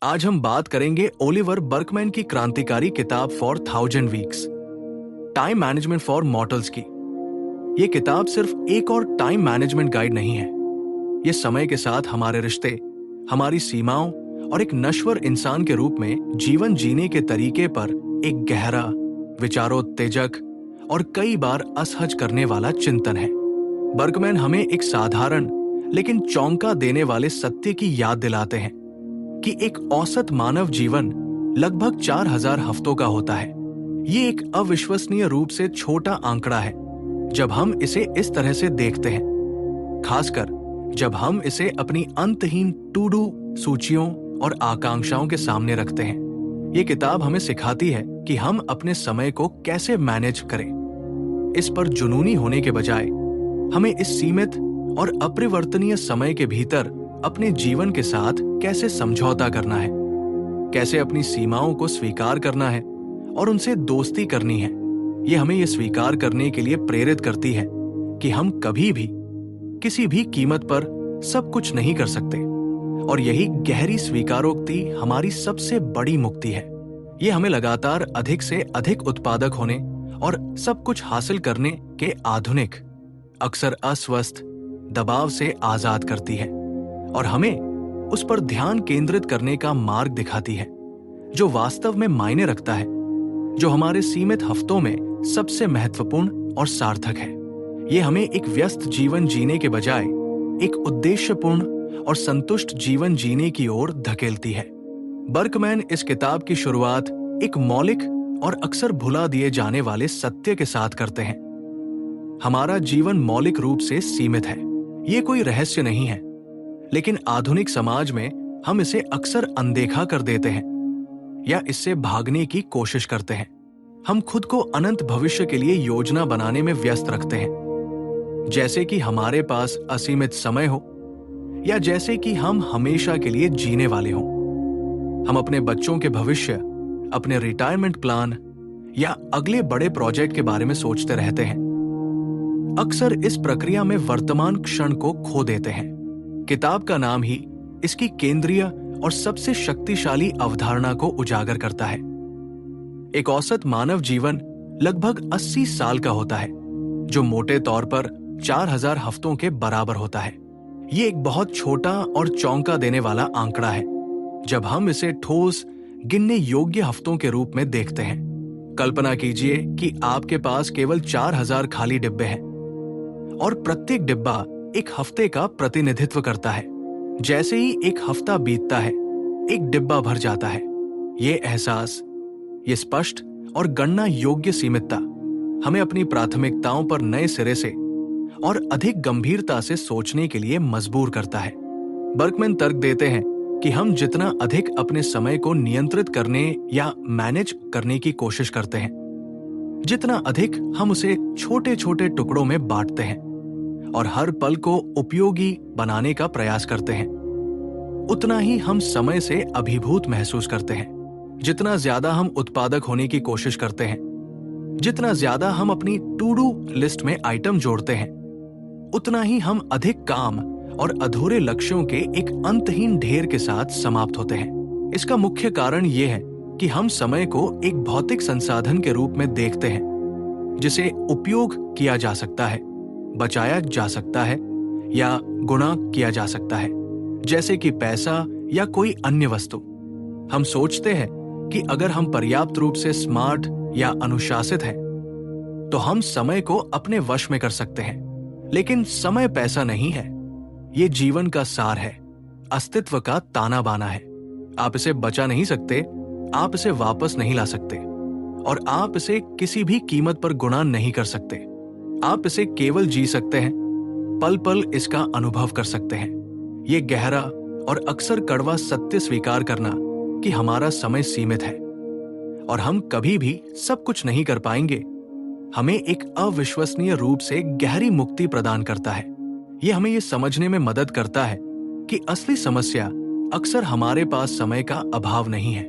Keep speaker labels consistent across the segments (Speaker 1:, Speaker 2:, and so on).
Speaker 1: आज हम बात करेंगे ओलिवर बर्कमैन की क्रांतिकारी किताब for 1000 weeks, time management for mortals की। ये किताब सिर्फ एक और टाइम मैनेजमेंट गाइड नहीं है। ये समय के साथ हमारे रिश्ते, हमारी सीमाओं और एक नश्वर इंसान के रूप में जीवन जीने के तरीके पर एक गहरा, विचारोत्तेजक और कई बार असहज करने वाला चिंतन है। बर्कमैन हमें एक साधारण लेकिन चौंका देने वाले सत्य की याद दिलाते हैं कि एक औसत मानव जीवन लगभग 4000 हफ्तों का होता है। ये एक अविश्वसनीय रूप से छोटा आंकड़ा है जब हम इसे इस तरह से देखते हैं, खासकर जब हम इसे अपनी अंतहीन टू डू सूचियों और आकांक्षाओं के सामने रखते हैं। ये किताब हमें सिखाती है कि हम अपने समय को कैसे मैनेज करें। इस पर जुनूनी होने के बजाय हमें इस सीमित और अपरिवर्तनीय समय के भीतर अपने जीवन के साथ कैसे समझौता करना है, कैसे अपनी सीमाओं को स्वीकार करना है और उनसे दोस्ती करनी है। ये हमें ये स्वीकार करने के लिए प्रेरित करती है कि हम कभी भी किसी भी कीमत पर सब कुछ नहीं कर सकते, और यही गहरी स्वीकारोक्ति हमारी सबसे बड़ी मुक्ति है। ये हमें लगातार अधिक से अधिक उत्पादक होने और सब कुछ हासिल करने के आधुनिक, अक्सर अस्वस्थ दबाव से आजाद करती है और हमें उस पर ध्यान केंद्रित करने का मार्ग दिखाती है जो वास्तव में मायने रखता है, जो हमारे सीमित हफ्तों में सबसे महत्वपूर्ण और सार्थक है। ये हमें एक व्यस्त जीवन जीने के बजाय एक उद्देश्यपूर्ण और संतुष्ट जीवन जीने की ओर धकेलती है। बर्कमैन इस किताब की शुरुआत एक मौलिक और अक्सर भुला दिए जाने वाले सत्य के साथ करते हैं। हमारा जीवन मौलिक रूप से सीमित है। ये कोई रहस्य नहीं है, लेकिन आधुनिक समाज में हम इसे अक्सर अनदेखा कर देते हैं या इससे भागने की कोशिश करते हैं। हम खुद को अनंत भविष्य के लिए योजना बनाने में व्यस्त रखते हैं, जैसे कि हमारे पास असीमित समय हो या जैसे कि हम हमेशा के लिए जीने वाले हों। हम अपने बच्चों के भविष्य, अपने रिटायरमेंट प्लान या अगले बड़े प्रोजेक्ट के बारे में सोचते रहते हैं। अक्सर इस प्रक्रिया में वर्तमान क्षण को खो देते हैं। किताब का नाम ही इसकी केंद्रीय और सबसे शक्तिशाली अवधारणा को उजागर करता है। एक औसत मानव जीवन लगभग 80 साल का होता है, जो मोटे तौर पर 4000 हफ्तों के बराबर होता है। ये एक बहुत छोटा और चौंका देने वाला आंकड़ा है जब हम इसे ठोस, गिनने योग्य हफ्तों के रूप में देखते हैं। कल्पना कीजिए कि आपके पास केवल 4000 खाली डिब्बे हैं और प्रत्येक डिब्बा एक हफ्ते का प्रतिनिधित्व करता है। जैसे ही एक हफ्ता बीतता है, एक डिब्बा भर जाता है। ये एहसास, ये स्पष्ट और गणना योग्य सीमितता हमें अपनी प्राथमिकताओं पर नए सिरे से और अधिक गंभीरता से सोचने के लिए मजबूर करता है। बर्कमैन तर्क देते हैं कि हम जितना अधिक अपने समय को नियंत्रित करने या मैनेज करने की कोशिश करते हैं, जितना अधिक हम उसे छोटे छोटे टुकड़ों में बांटते हैं और हर पल को उपयोगी बनाने का प्रयास करते हैं, उतना ही हम समय से अभिभूत महसूस करते हैं। जितना ज्यादा हम उत्पादक होने की कोशिश करते हैं, जितना ज्यादा हम अपनी टू डू लिस्ट में आइटम जोड़ते हैं, उतना ही हम अधिक काम और अधूरे लक्ष्यों के एक अंतहीन ढेर के साथ समाप्त होते हैं। इसका मुख्य कारण यह है कि हम समय को एक भौतिक संसाधन के रूप में देखते हैं जिसे उपयोग किया जा सकता है, बचाया जा सकता है या गुणा किया जा सकता है, जैसे कि पैसा या कोई अन्य वस्तु। हम सोचते हैं कि अगर हम पर्याप्त रूप से स्मार्ट या अनुशासित हैं, तो हम समय को अपने वश में कर सकते हैं। लेकिन समय पैसा नहीं है, ये जीवन का सार है, अस्तित्व का ताना बाना है। आप इसे बचा नहीं सकते, आप इसे वापस नहीं ला सकते, और आप इसे किसी भी कीमत पर गुणा नहीं कर सकते। आप इसे केवल जी सकते हैं, पल पल इसका अनुभव कर सकते हैं। ये गहरा और अक्सर कड़वा सत्य स्वीकार करना कि हमारा समय सीमित है और हम कभी भी सब कुछ नहीं कर पाएंगे, हमें एक अविश्वसनीय रूप से गहरी मुक्ति प्रदान करता है। ये हमें ये समझने में मदद करता है कि असली समस्या अक्सर हमारे पास समय का अभाव नहीं है,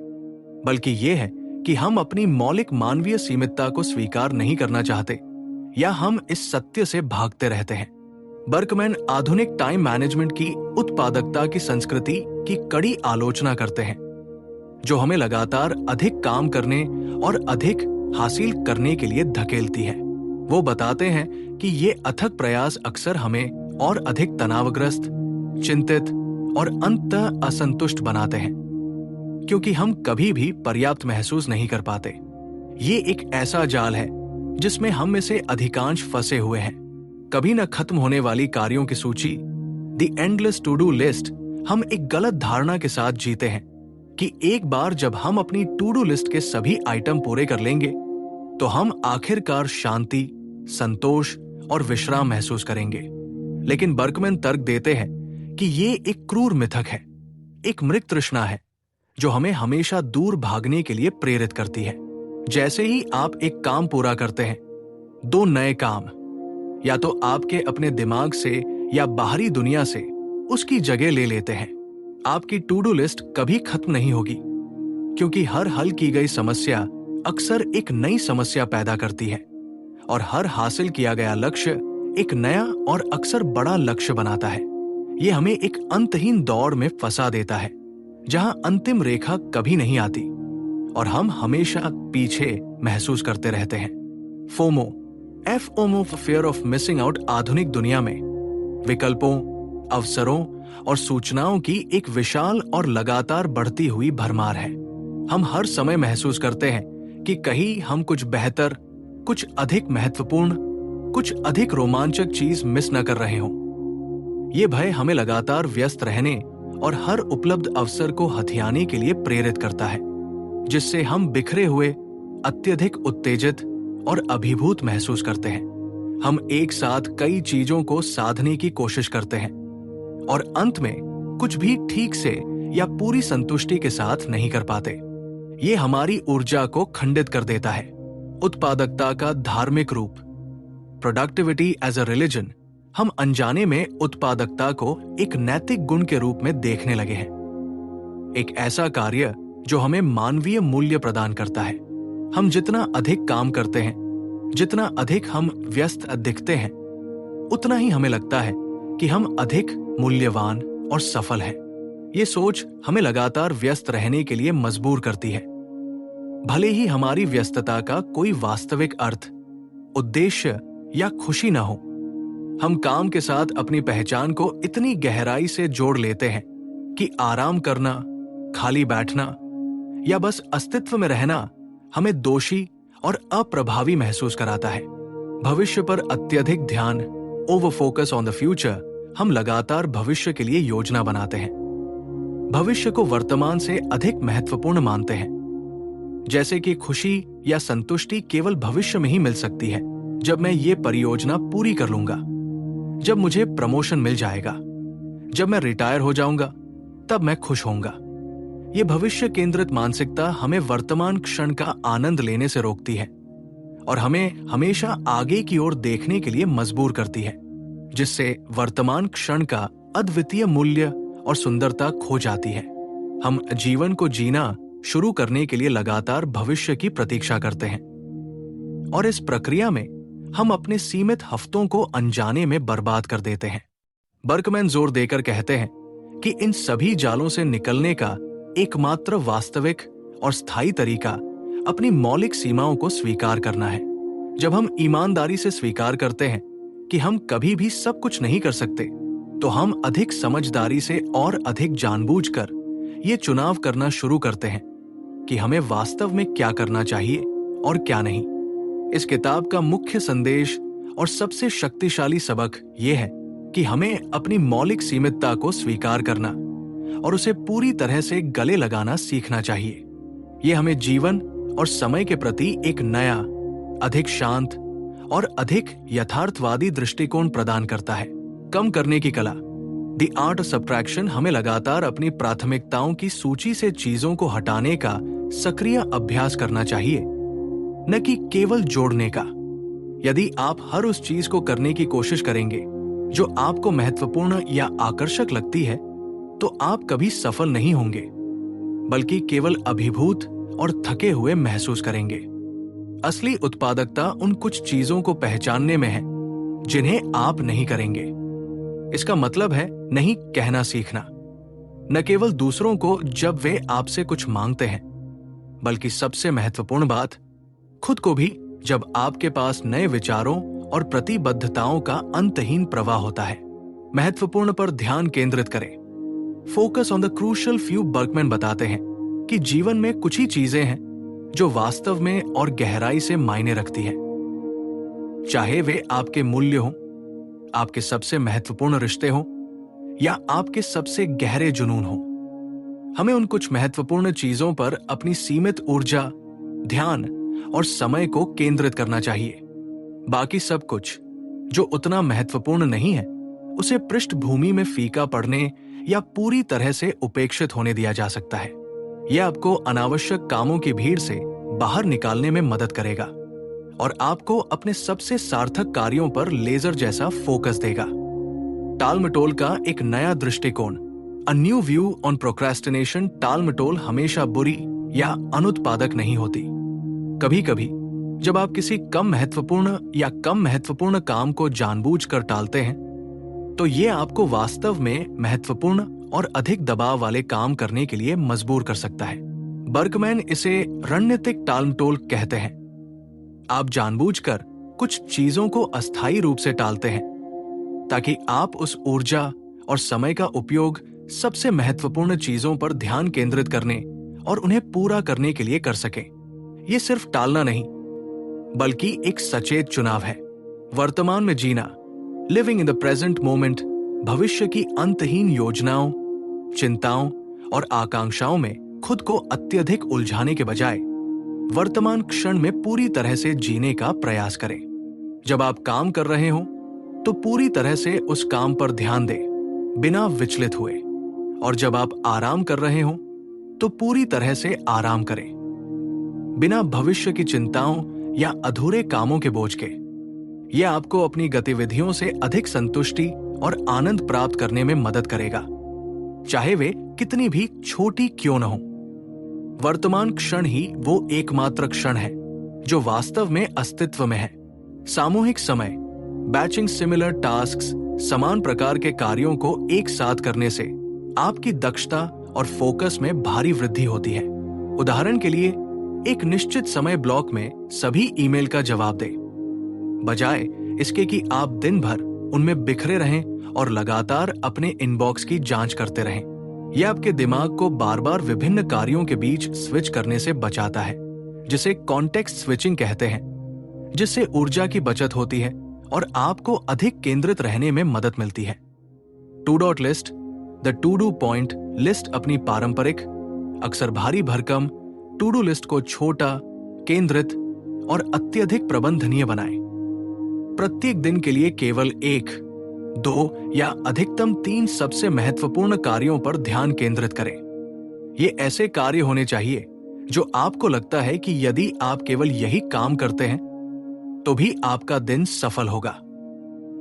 Speaker 1: बल्कि ये है कि हम अपनी मौलिक मानवीय सीमितता को स्वीकार नहीं करना चाहते या हम इस सत्य से भागते रहते हैं। बर्कमैन आधुनिक टाइम मैनेजमेंट की उत्पादकता की संस्कृति की कड़ी आलोचना करते हैं। जो हमें लगातार अधिक काम करने और अधिक हासिल करने के लिए धकेलती है। वो बताते हैं कि ये अथक प्रयास अक्सर हमें और अधिक तनावग्रस्त, चिंतित और अंततः असंतुष्ट बनाते हैं, क्योंकि हम कभी भी पर्याप्त महसूस नहीं कर पाते। ये एक ऐसा जाल है जिसमें हम में से अधिकांश फंसे हुए हैं। कभी न खत्म होने वाली कार्यों की सूची, the endless to do list. हम एक गलत धारणा के साथ जीते हैं कि एक बार जब हम अपनी टू डू लिस्ट के सभी आइटम पूरे कर लेंगे तो हम आखिरकार शांति, संतोष और विश्राम महसूस करेंगे। लेकिन बर्कमैन तर्क देते हैं कि ये एक क्रूर मिथक है, एक मृत तृष्णा है जो हमें हमेशा दूर भागने के लिए प्रेरित करती है। जैसे ही आप एक काम पूरा करते हैं, दो नए काम या तो आपके अपने दिमाग से या बाहरी दुनिया से उसकी जगह ले लेते हैं। आपकी टू डू लिस्ट कभी खत्म नहीं होगी, क्योंकि हर हल की गई समस्या अक्सर एक नई समस्या पैदा करती है और हर हासिल किया गया लक्ष्य एक नया और अक्सर बड़ा लक्ष्य बनाता है। ये हमें एक अंतहीन दौड़ में फंसा देता है जहां अंतिम रेखा कभी नहीं आती और हम हमेशा पीछे महसूस करते रहते हैं। FOMO, FOMO, fear of missing out, आधुनिक दुनिया में विकल्पों, अवसरों और सूचनाओं की एक विशाल और लगातार बढ़ती हुई भरमार है। हम हर समय महसूस करते हैं कि कहीं हम कुछ बेहतर, कुछ अधिक महत्वपूर्ण, कुछ अधिक रोमांचक चीज मिस न कर रहे हों। ये भय हमें लगातार व्यस्त रहने और हर उपलब्ध अवसर को हथियाने के लिए प्रेरित करता है, जिससे हम बिखरे हुए, अत्यधिक उत्तेजित और अभिभूत महसूस करते हैं। हम एक साथ कई चीजों को साधने की कोशिश करते हैं और अंत में कुछ भी ठीक से या पूरी संतुष्टि के साथ नहीं कर पाते। ये हमारी ऊर्जा को खंडित कर देता है। उत्पादकता का धार्मिक रूप, प्रोडक्टिविटी एज अ रिलीजन। हम अनजाने में उत्पादकता को एक नैतिक गुण के रूप में देखने लगे हैं, एक ऐसा कार्य जो हमें मानवीय मूल्य प्रदान करता है। हम जितना अधिक काम करते हैं, जितना अधिक हम व्यस्त दिखते हैं, उतना ही हमें लगता है कि हम अधिक मूल्यवान और सफल हैं। ये सोच हमें लगातार व्यस्त रहने के लिए मजबूर करती है, भले ही हमारी व्यस्तता का कोई वास्तविक अर्थ, उद्देश्य या खुशी न हो। हम काम के साथ अपनी पहचान को इतनी गहराई से जोड़ लेते हैं कि आराम करना, खाली बैठना या बस अस्तित्व में रहना हमें दोषी और अप्रभावी महसूस कराता है। भविष्य पर अत्यधिक ध्यान, over focus on the future. हम लगातार भविष्य के लिए योजना बनाते हैं, भविष्य को वर्तमान से अधिक महत्वपूर्ण मानते हैं, जैसे कि खुशी या संतुष्टि केवल भविष्य में ही मिल सकती है। जब मैं ये परियोजना पूरी कर लूंगा, जब मुझे प्रमोशन मिल जाएगा, जब मैं रिटायर हो जाऊंगा, तब मैं खुश होऊंगा। ये भविष्य केंद्रित मानसिकता हमें वर्तमान क्षण का आनंद लेने से रोकती है और हमें हमेशा आगे की ओर देखने के लिए मजबूर करती है, जिससे वर्तमान क्षण का अद्वितीय मूल्य और सुंदरता खो जाती है। हम जीवन को जीना शुरू करने के लिए लगातार भविष्य की प्रतीक्षा करते हैं और इस प्रक्रिया में हम अपने सीमित हफ्तों को अनजाने में बर्बाद कर देते हैं। बर्कमैन जोर देकर कहते हैं कि इन सभी जालों से निकलने का एकमात्र वास्तविक और स्थायी तरीका अपनी मौलिक सीमाओं को स्वीकार करना है। जब हम ईमानदारी से स्वीकार करते हैं कि हम कभी भी सब कुछ नहीं कर सकते, तो हम अधिक समझदारी से और अधिक जानबूझकर ये चुनाव करना शुरू करते हैं कि हमें वास्तव में क्या करना चाहिए और क्या नहीं। इस किताब का मुख्य संदेश और सबसे शक्तिशाली सबक यह है कि हमें अपनी मौलिक सीमितता को स्वीकार करना और उसे पूरी तरह से गले लगाना सीखना चाहिए। यह हमें जीवन और समय के प्रति एक नया, अधिक शांत और अधिक यथार्थवादी दृष्टिकोण प्रदान करता है। कम करने की कला, द आर्ट ऑफ सब्ट्रैक्शन, हमें लगातार अपनी प्राथमिकताओं की सूची से चीजों को हटाने का सक्रिय अभ्यास करना चाहिए, न कि केवल जोड़ने का। यदि आप हर उस चीज को करने की कोशिश करेंगे जो आपको महत्वपूर्ण या आकर्षक लगती है, तो आप कभी सफल नहीं होंगे, बल्कि केवल अभिभूत और थके हुए महसूस करेंगे। असली उत्पादकता उन कुछ चीजों को पहचानने में है जिन्हें आप नहीं करेंगे। इसका मतलब है नहीं कहना सीखना, न केवल दूसरों को जब वे आपसे कुछ मांगते हैं, बल्कि सबसे महत्वपूर्ण बात, खुद को भी जब आपके पास नए विचारों और प्रतिबद्धताओं का अंतहीन प्रवाह होता है। महत्वपूर्ण पर ध्यान केंद्रित करें। Focus on the crucial few. Berkman बताते हैं कि जीवन में कुछ ही चीजें हैं जो वास्तव में और गहराई से मायने रखती हैं, चाहे वे आपके मूल्य हों, आपके सबसे महत्वपूर्ण रिश्ते हों या आपके सबसे गहरे जुनून हों। हमें उन कुछ महत्वपूर्ण चीजों पर अपनी सीमित ऊर्जा, ध्यान और समय को केंद्रित करना चाहिए। बाकी सब कुछ जो उतना महत्वपूर्ण नहीं है, उसे पृष्ठभूमि में फीका पड़ने या पूरी तरह से उपेक्षित होने दिया जा सकता है। यह आपको अनावश्यक कामों की भीड़ से बाहर निकालने में मदद करेगा और आपको अपने सबसे सार्थक कार्यों पर लेजर जैसा फोकस देगा। टाल-मटोल का एक नया दृष्टिकोण, a new view on procrastination. टाल-मटोल हमेशा बुरी या अनुत्पादक नहीं होती। कभी-कभी जब आप किसी कम महत्वपूर्ण काम को जानबूझकर टालते हैं, तो ये आपको वास्तव में महत्वपूर्ण और अधिक दबाव वाले काम करने के लिए मजबूर कर सकता है। बर्कमैन इसे रणनीतिक टाल-मटोल कहते हैं। आप जानबूझकर कुछ चीजों को अस्थायी रूप से टालते हैं ताकि आप उस ऊर्जा और समय का उपयोग सबसे महत्वपूर्ण चीजों पर ध्यान केंद्रित करने और उन्हें पूरा करने के लिए कर सकें। यह सिर्फ टालना नहीं, बल्कि एक सचेत चुनाव है। वर्तमान में जीना, living in the present moment, भविष्य की अंतहीन योजनाओं, चिंताओं और आकांक्षाओं में खुद को अत्यधिक उलझाने के बजाय वर्तमान क्षण में पूरी तरह से जीने का प्रयास करें। जब आप काम कर रहे हो तो पूरी तरह से उस काम पर ध्यान दें, बिना विचलित हुए, और जब आप आराम कर रहे हो तो पूरी तरह से आराम करें, बिना भविष्य की चिंताओं या अधूरे कामों के बोझ के। यह आपको अपनी गतिविधियों से अधिक संतुष्टि और आनंद प्राप्त करने में मदद करेगा, चाहे वे कितनी भी छोटी क्यों न हो। वर्तमान क्षण ही वो एकमात्र क्षण है जो वास्तव में अस्तित्व में है। सामूहिक समय, बैचिंग सिमिलर टास्क्स, समान प्रकार के कार्यों को एक साथ करने से आपकी दक्षता और फोकस में भारी वृद्धि होती है। उदाहरण के लिए, एक निश्चित समय ब्लॉक में सभी ईमेल का जवाब दें, बजाय इसके कि आप दिन भर उनमें बिखरे रहें और लगातार अपने इनबॉक्स की जांच करते रहें। यह आपके दिमाग को बार बार विभिन्न कार्यों के बीच स्विच करने से बचाता है, जिसे कॉन्टेक्स्ट स्विचिंग कहते हैं, जिससे ऊर्जा की बचत होती है और आपको अधिक केंद्रित रहने में मदद मिलती है। To dot list, the two do point list अपनी पारंपरिक, अक्सर भारी भरकम टू डू लिस्ट को छोटा, केंद्रित और अत्यधिक प्रबंधनीय बनाएं। प्रत्येक दिन के लिए केवल 1, 2 या अधिकतम 3 सबसे महत्वपूर्ण कार्यों पर ध्यान केंद्रित करें। ये ऐसे कार्य होने चाहिए जो आपको लगता है कि यदि आप केवल यही काम करते हैं तो भी आपका दिन सफल होगा।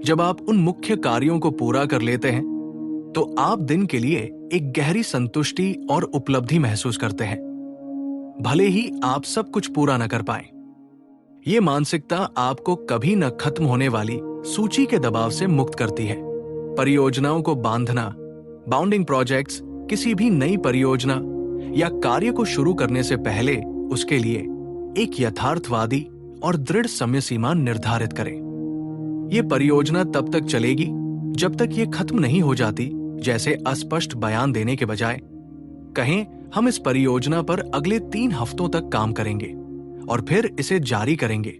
Speaker 1: जब आप उन मुख्य कार्यों को पूरा कर लेते हैं तो आप दिन के लिए एक गहरी संतुष्टि और उपलब्धि महसूस करते हैं, भले ही आप सब कुछ पूरा न कर पाएं। ये मानसिकता आपको कभी न खत्म होने वाली सूची के दबाव से मुक्त करती है। परियोजनाओं को बांधना, बाउंडिंग प्रोजेक्ट्स, किसी भी नई परियोजना या कार्य को शुरू करने से पहले उसके लिए एक यथार्थवादी और दृढ़ समय सीमा निर्धारित करें। ये परियोजना तब तक चलेगी जब तक ये खत्म नहीं हो जाती, जैसे अस्पष्ट बयान देने के बजाय कहें, हम इस परियोजना पर अगले 3 हफ्तों तक काम करेंगे और फिर इसे जारी करेंगे,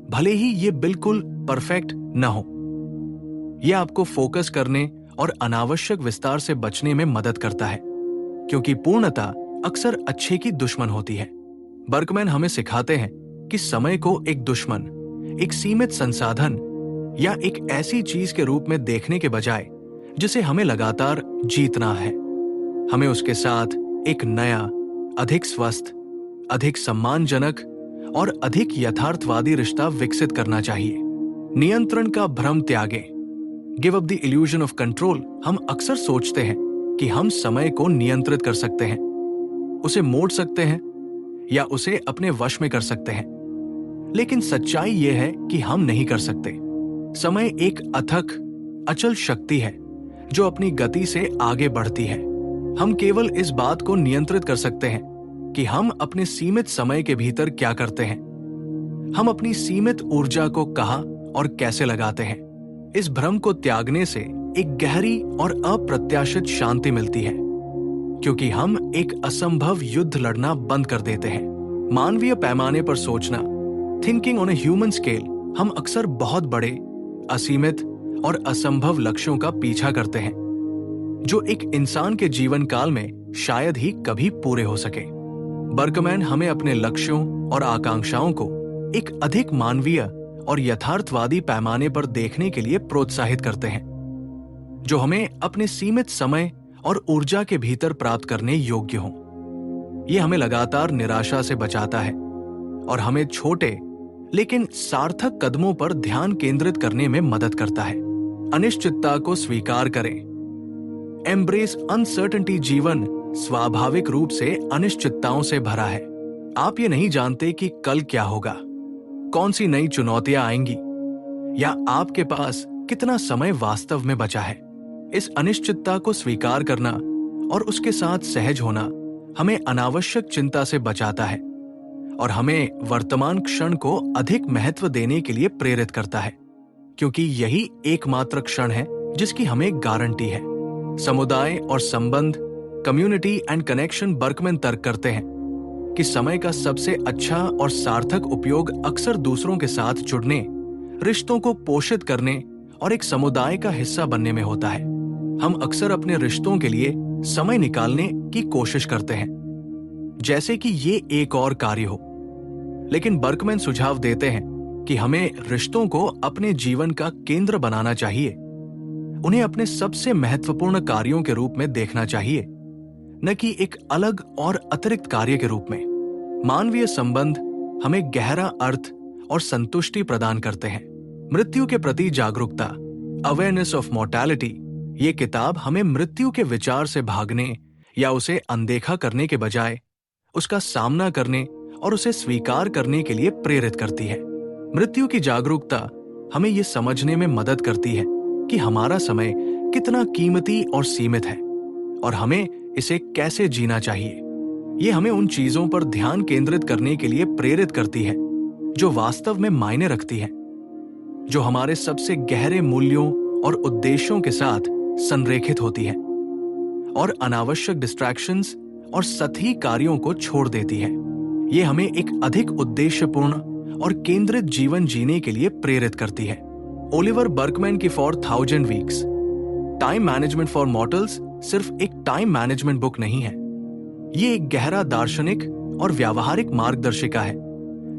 Speaker 1: भले ही ये बिल्कुल परफेक्ट न हो। यह आपको फोकस करने और अनावश्यक विस्तार से बचने में मदद करता है, क्योंकि पूर्णता अक्सर अच्छे की दुश्मन होती है। बर्कमैन हमें सिखाते हैं कि समय को एक दुश्मन, एक सीमित संसाधन या एक ऐसी चीज के रूप में देखने के बजाय जिसे हमें लगातार जीतना है, हमें उसके साथ एक नया, अधिक स्वस्थ, अधिक सम्मानजनक और अधिक यथार्थवादी रिश्ता विकसित करना चाहिए। नियंत्रण का भ्रम त्यागें। Give up the illusion of control. हम अक्सर सोचते हैं कि हम समय को नियंत्रित कर सकते हैं, उसे मोड़ सकते हैं या उसे अपने वश में कर सकते हैं, लेकिन सच्चाई यह है कि हम नहीं कर सकते। समय एक अथक, अचल शक्ति है जो अपनी गति से आगे बढ़ती है हम केवल इस बात को नियंत्रित कर सकते हैं कि हम अपने सीमित समय के भीतर क्या करते हैं। हम अपनी सीमित ऊर्जा को कहाँ और कैसे लगाते हैं। इस भ्रम को त्यागने से एक गहरी और अप्रत्याशित शांति मिलती है, क्योंकि हम एक असंभव युद्ध लड़ना बंद कर देते हैं। मानवीय पैमाने पर सोचना, thinking on a human scale, हम अक्सर बहुत बड़े, असीमित और असंभव लक्ष्यों का पीछा करते हैं, जो एक इंसान के जीवन काल में शायद ही कभी पूरे हो सके। बर्कमैन हमें अपने लक्ष्यों और आकांक्षाओं को एक अधिक मानवीय और यथार्थवादी पैमाने पर देखने के लिए प्रोत्साहित करते हैं, जो हमें अपने सीमित समय और ऊर्जा के भीतर प्राप्त करने योग्य हों। यह हमें लगातार निराशा से बचाता है और हमें छोटे लेकिन सार्थक कदमों पर ध्यान केंद्रित करने में मदद करता है। अनिश्चितता को स्वीकार करें। Embrace uncertainty. जीवन स्वाभाविक रूप से अनिश्चितताओं से भरा है। आप ये नहीं जानते कि कल क्या होगा, कौन सी नई चुनौतियां आएंगी, या आपके पास कितना समय वास्तव में बचा है। इस अनिश्चितता को स्वीकार करना और उसके साथ सहज होना हमें अनावश्यक चिंता से बचाता है और हमें वर्तमान क्षण को अधिक महत्व देने के लिए प्रेरित करता है, क्योंकि यही एकमात्र क्षण है जिसकी हमें गारंटी है। समुदाय और संबंध, कम्युनिटी एंड कनेक्शन। बर्कमैन तर्क करते हैं कि समय का सबसे अच्छा और सार्थक उपयोग अक्सर दूसरों के साथ जुड़ने, रिश्तों को पोषित करने और एक समुदाय का हिस्सा बनने में होता है। हम अक्सर अपने रिश्तों के लिए समय निकालने की कोशिश करते हैं, जैसे कि ये एक और कार्य हो, लेकिन बर्कमैन सुझाव देते हैं कि हमें रिश्तों को अपने जीवन का केंद्र बनाना चाहिए। उन्हें अपने सबसे महत्वपूर्ण कार्यों के रूप में देखना चाहिए, न कि एक अलग और अतिरिक्त कार्य के रूप में। मानवीय संबंध हमें गहरा अर्थ और संतुष्टि प्रदान करते हैं। मृत्यु के प्रति जागरूकता, अवेयरनेस ऑफ मॉर्टैलिटी। ये किताब हमें मृत्यु के विचार से भागने या उसे अनदेखा करने के बजाय उसका सामना करने और उसे स्वीकार करने के लिए प्रेरित करती है। मृत्यु की जागरूकता हमें ये समझने में मदद करती है कि हमारा समय कितना कीमती और सीमित है और हमें इसे कैसे जीना चाहिए। ये हमें उन चीजों पर ध्यान केंद्रित करने के लिए प्रेरित करती है जो वास्तव में मायने रखती है, जो हमारे सबसे गहरे मूल्यों और उद्देश्यों के साथ संरेखित होती है और अनावश्यक डिस्ट्रैक्शंस और सतही कार्यों को छोड़ देती है। ये हमें एक अधिक उद्देश्यपूर्ण और केंद्रित जीवन जीने के लिए प्रेरित करती है। ओलिवर बर्कमैन की 4000 weeks, time management for mortals सिर्फ एक टाइम मैनेजमेंट बुक नहीं है। ये एक गहरा दार्शनिक और व्यावहारिक मार्गदर्शिका है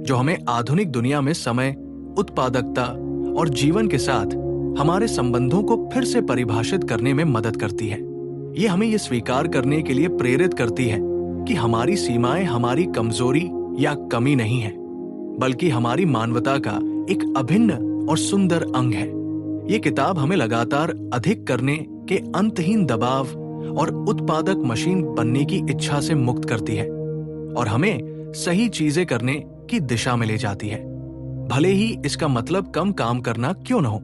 Speaker 1: जो हमें आधुनिक दुनिया में समय, उत्पादकता और जीवन के साथ हमारे संबंधों को फिर से परिभाषित करने में मदद करती है। ये हमें ये स्वीकार करने के लिए प्रेरित करती है कि हमारी सीमाएं हमारी कमजोरी या कमी नहीं है, बल्कि हमारी मानवता का एक अभिन्न और सुंदर अंग है। ये किताब हमें लगातार अधिक करने के अंतहीन दबाव और उत्पादक मशीन बनने की इच्छा से मुक्त करती है और हमें सही चीजें करने की दिशा में ले जाती है, भले ही इसका मतलब कम काम करना क्यों न हो।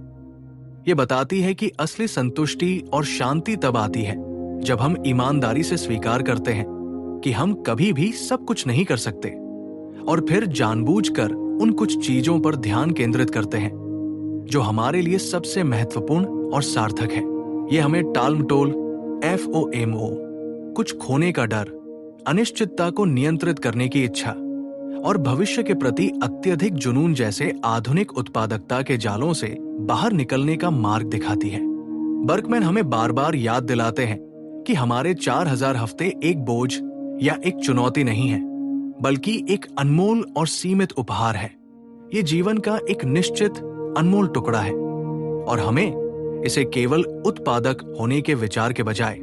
Speaker 1: ये बताती है कि असली संतुष्टि और शांति तब आती है जब हम ईमानदारी से स्वीकार करते हैं कि हम कभी भी सब कुछ नहीं कर सकते और फिर जानबूझकर उन कुछ चीजों पर ध्यान केंद्रित करते हैं जो हमारे लिए सबसे महत्वपूर्ण और सार्थक है। ये हमें टालमटोल, FOMO, कुछ खोने का डर, अनिश्चितता को नियंत्रित करने की इच्छा और भविष्य के प्रति अत्यधिक जुनून जैसे आधुनिक उत्पादकता के जालों से बाहर निकलने का मार्ग दिखाती है। बर्कमैन हमें बार बार याद दिलाते हैं कि हमारे 4000 हफ्ते एक बोझ या एक चुनौती नहीं है, बल्कि एक अनमोल और सीमित उपहार है। ये जीवन का एक निश्चित अनमोल टुकड़ा है और हमें इसे केवल उत्पादक होने के विचार के बजाय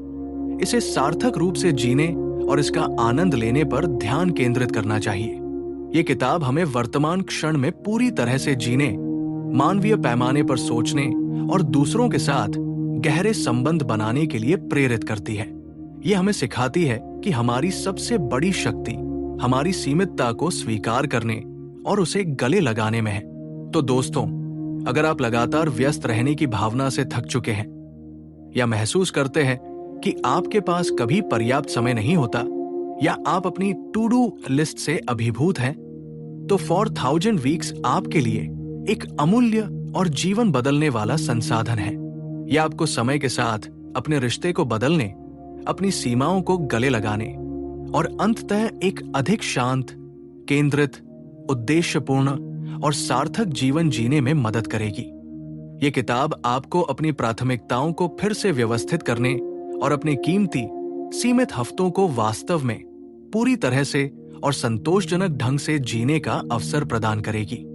Speaker 1: इसे सार्थक रूप से जीने और इसका आनंद लेने पर ध्यान केंद्रित करना चाहिए। ये किताब हमें वर्तमान क्षण में पूरी तरह से जीने, मानवीय पैमाने पर सोचने और दूसरों के साथ गहरे संबंध बनाने के लिए प्रेरित करती है। ये हमें सिखाती है कि हमारी सबसे बड़ी शक्ति हमारी सीमितता को स्वीकार करने और उसे गले लगाने में है। तो दोस्तों, अगर आप लगातार व्यस्त रहने की भावना से थक चुके हैं या महसूस करते हैं कि आपके पास कभी पर्याप्त समय नहीं होता या आप अपनी टू डू लिस्ट से अभिभूत हैं, तो 4000 वीक्स आपके लिए एक अमूल्य और जीवन बदलने वाला संसाधन है। यह आपको समय के साथ अपने रिश्ते को बदलने, अपनी सीमाओं को गले लगाने और अंततः एक अधिक शांत, केंद्रित, उद्देश्यपूर्ण और सार्थक जीवन जीने में मदद करेगी। ये किताब आपको अपनी प्राथमिकताओं को फिर से व्यवस्थित करने और अपने कीमती, सीमित हफ्तों को वास्तव में पूरी तरह से और संतोषजनक ढंग से जीने का अवसर प्रदान करेगी।